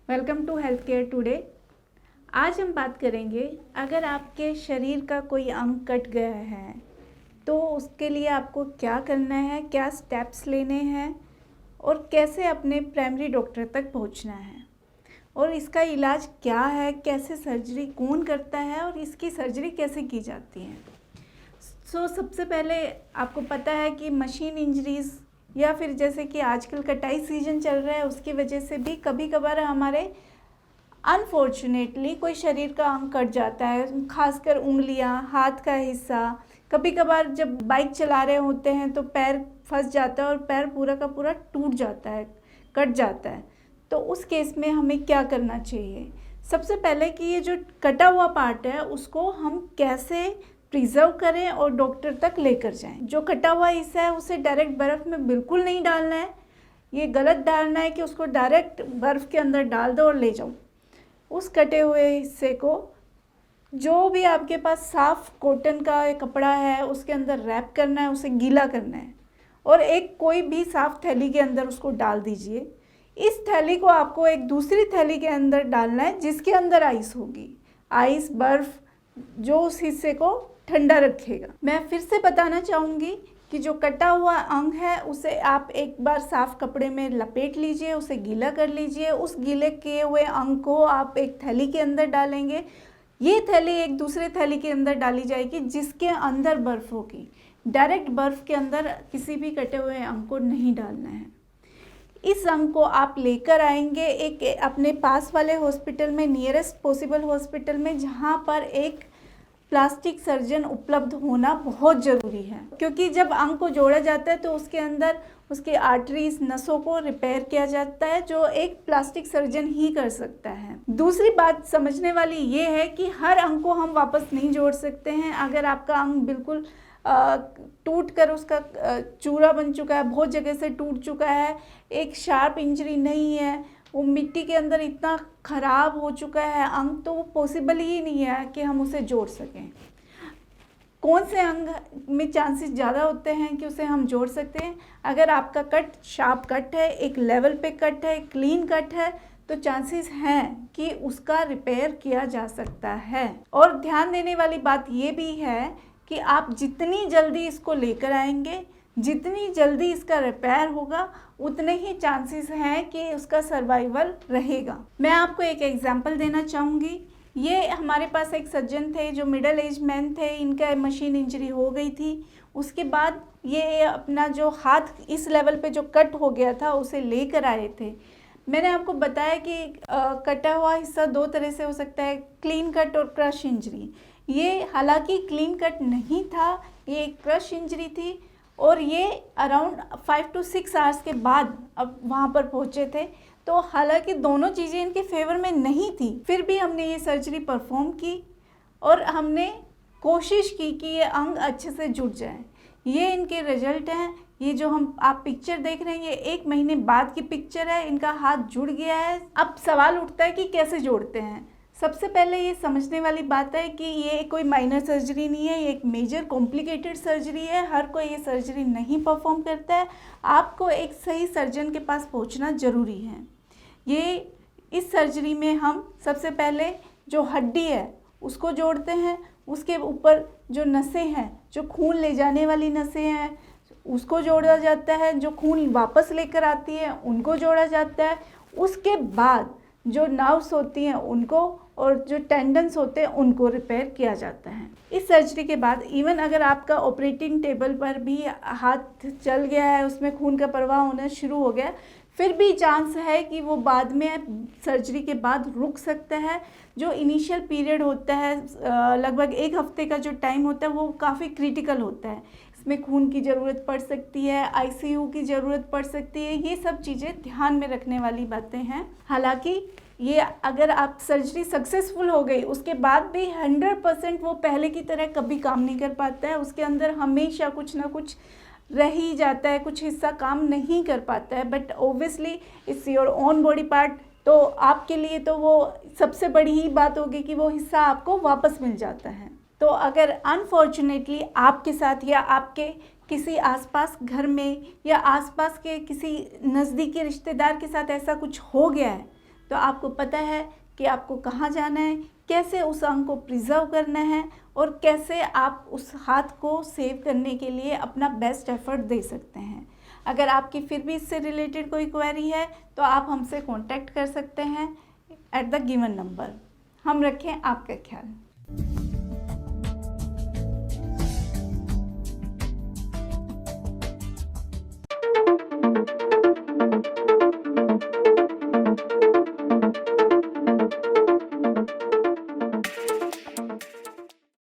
Welcome to health care today. आज हम बात करेंगे, अगर आपके शरीर का कोई अंग कट गया है तो उसके लिए आपको क्या करना है, क्या स्टेप्स लेने हैं और कैसे अपने प्राइमरी डॉक्टर तक पहुंचना है और इसका इलाज क्या है, कैसे सर्जरी कौन करता है और इसकी सर्जरी कैसे की जाती है। सबसे पहले आपको पता है कि मशीन इंजरीज़ या फिर जैसे कि आजकल कटाई सीजन चल रहा है उसकी वजह से भी कभी कभार हमारे अनफॉर्चुनेटली कोई शरीर का अंग कट जाता है, खासकर उंगलियां, हाथ का हिस्सा। कभी कभार जब बाइक चला रहे होते हैं तो पैर फंस जाता है और पैर पूरा का पूरा टूट जाता है, कट जाता है। तो उस केस में हमें क्या करना चाहिए? सबसे पहले कि ये जो कटा हुआ पार्ट है उसको हम कैसे प्रिजर्व करें और डॉक्टर तक लेकर जाएं। जो कटा हुआ हिस्सा है उसे डायरेक्ट बर्फ़ में बिल्कुल नहीं डालना है। ये गलत डालना है कि उसको डायरेक्ट बर्फ़ के अंदर डाल दो और ले जाओ। उस कटे हुए हिस्से को जो भी आपके पास साफ़ कॉटन का कपड़ा है उसके अंदर रैप करना है, उसे गीला करना है और एक कोई भी साफ़ थैली के अंदर उसको डाल दीजिए। इस थैली को आपको एक दूसरी थैली के अंदर डालना है जिसके अंदर आइस होगी। आइस, बर्फ़ जो उस हिस्से को ठंडा रखेगा। मैं फिर से बताना चाहूँगी कि जो कटा हुआ अंग है उसे आप एक बार साफ़ कपड़े में लपेट लीजिए, उसे गीला कर लीजिए। उस गीले किए हुए अंग को आप एक थैली के अंदर डालेंगे। ये थैली एक दूसरे थैली के अंदर डाली जाएगी जिसके अंदर बर्फ़ होगी। डायरेक्ट बर्फ़ के अंदर किसी भी कटे हुए अंग को नहीं डालना है। इस अंग को आप लेकर आएंगे एक अपने पास वाले हॉस्पिटल में, नियरेस्ट पॉसिबल हॉस्पिटल में, जहाँ पर एक प्लास्टिक सर्जन उपलब्ध होना बहुत ज़रूरी है, क्योंकि जब अंग को जोड़ा जाता है तो उसके अंदर उसके आर्टरीज, नसों को रिपेयर किया जाता है जो एक प्लास्टिक सर्जन ही कर सकता है। दूसरी बात समझने वाली ये है कि हर अंग को हम वापस नहीं जोड़ सकते हैं। अगर आपका अंग बिल्कुल टूट कर उसका चूरा बन चुका है, बहुत जगह से टूट चुका है, एक शार्प इंजरी नहीं है, वो मिट्टी के अंदर इतना ख़राब हो चुका है अंग, तो वो पॉसिबल ही नहीं है कि हम उसे जोड़ सकें। कौन से अंग में चांसेस ज़्यादा होते हैं कि उसे हम जोड़ सकते हैं? अगर आपका कट शार्प कट है, एक लेवल पे कट है, क्लीन कट है, तो चांसेस हैं कि उसका रिपेयर किया जा सकता है। और ध्यान देने वाली बात ये भी है कि आप जितनी जल्दी इसको लेकर आएंगे, जितनी जल्दी इसका रिपेयर होगा, उतने ही चांसेस हैं कि उसका सर्वाइवल रहेगा। मैं आपको एक एग्जांपल देना चाहूँगी। ये हमारे पास एक सर्जन थे जो मिडिल एज मैन थे, इनका मशीन इंजरी हो गई थी। उसके बाद ये अपना जो हाथ इस लेवल पे जो कट हो गया था उसे लेकर आए थे। मैंने आपको बताया कि कटा हुआ हिस्सा दो तरह से हो सकता है, क्लीन कट और क्रश इंजरी। ये हालांकि क्लीन कट नहीं था, ये एक क्रश इंजरी थी और ये अराउंड 5 to 6 आवर्स के बाद अब वहाँ पर पहुँचे थे। तो हालांकि दोनों चीज़ें इनके फेवर में नहीं थी, फिर भी हमने ये सर्जरी परफॉर्म की और हमने कोशिश की कि ये अंग अच्छे से जुड़ जाए। ये इनके रिजल्ट हैं। ये जो आप पिक्चर देख रहे हैं ये 1 महीने बाद की पिक्चर है। इनका हाथ जुड़ गया है। अब सवाल उठता है कि कैसे जोड़ते हैं। सबसे पहले ये समझने वाली बात है कि ये कोई माइनर सर्जरी नहीं है, ये एक मेजर कॉम्प्लिकेटेड सर्जरी है। हर कोई ये सर्जरी नहीं परफॉर्म करता है। आपको एक सही सर्जन के पास पहुंचना ज़रूरी है। ये इस सर्जरी में हम सबसे पहले जो हड्डी है उसको जोड़ते हैं, उसके ऊपर जो नसें हैं, जो खून ले जाने वाली नसें हैं उसको जोड़ा जाता है, जो खून वापस लेकर आती है उनको जोड़ा जाता है। उसके बाद जो नर्व्स होती हैं उनको और जो टेंडन्स होते हैं उनको रिपेयर किया जाता है। इस सर्जरी के बाद इवन अगर आपका ऑपरेटिंग टेबल पर भी हाथ चल गया है, उसमें खून का प्रवाह होना शुरू हो गया, फिर भी चांस है कि वो बाद में सर्जरी के बाद रुक सकता है। जो इनिशियल पीरियड होता है लगभग 1 हफ्ते का जो टाइम होता है वो काफ़ी क्रिटिकल होता है। इसमें खून की ज़रूरत पड़ सकती है, आईसीयू की ज़रूरत पड़ सकती है। ये सब चीज़ें ध्यान में रखने वाली बातें हैं। हालांकि ये अगर आप सर्जरी सक्सेसफुल हो गई उसके बाद भी 100% वो पहले की तरह कभी काम नहीं कर पाता है। उसके अंदर हमेशा कुछ ना कुछ रह ही जाता है, कुछ हिस्सा काम नहीं कर पाता है। But obviously it's your own body part, तो आपके लिए तो वो सबसे बड़ी ही बात होगी कि वो हिस्सा आपको वापस मिल जाता है। तो अगर अनफॉर्चुनेटली आपके साथ या आपके किसी आसपास घर में या आसपास के किसी नज़दीकी रिश्तेदार के साथ ऐसा कुछ हो गया है तो आपको पता है कि आपको कहाँ जाना है, कैसे उस अंग को प्रिजर्व करना है और कैसे आप उस हाथ को सेव करने के लिए अपना बेस्ट एफर्ट दे सकते हैं। अगर आपकी फिर भी इससे रिलेटेड कोई क्वेरी है तो आप हमसे कांटेक्ट कर सकते हैं एट द गिवन नंबर। हम रखें आपका ख्याल।